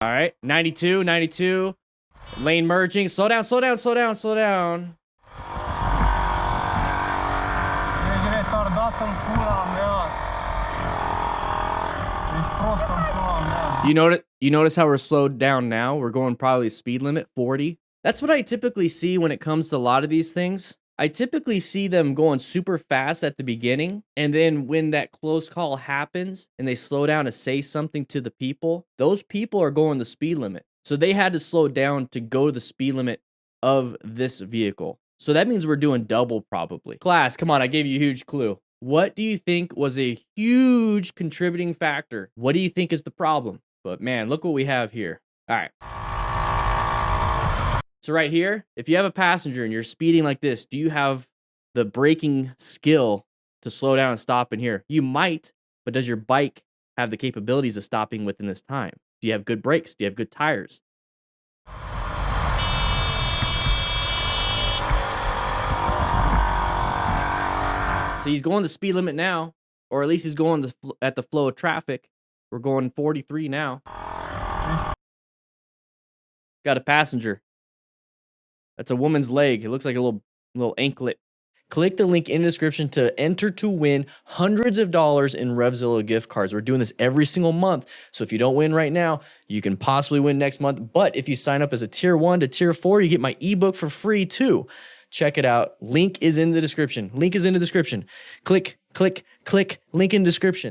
All right, 92, 92. Lane merging. Slow down, slow down, slow down, slow down. You notice how we're slowed down now? We're going probably speed limit 40. That's what I typically see when it comes to a lot of these things. I typically see them going super fast at the beginning, and then when that close call happens and they slow down to say something to the people, those people are going the speed limit. So they had to slow down to go the speed limit of this vehicle. So that means we're doing double probably. Class, come on, I gave you a huge clue. What do you think was a huge contributing factor? What do you think is the problem? But man, look what we have here. All right. So right here, if you have a passenger and you're speeding like this, do you have the braking skill to slow down and stop in here? You might, but does your bike have the capabilities of stopping within this time? Do you have good brakes? Do you have good tires? So he's going the speed limit now, or at least he's going at the flow of traffic. We're going 43 now. Got a passenger. That's a woman's leg. It looks like a little anklet. Click the link in the description to enter to win hundreds of dollars in RevZilla gift cards. We're doing this every single month. So if you don't win right now, you can possibly win next month. But if you sign up as a tier 1 to tier 4, you get my ebook for free too. Check it out. Link is in the description. Link is in the description. Click, click, click. Link in description.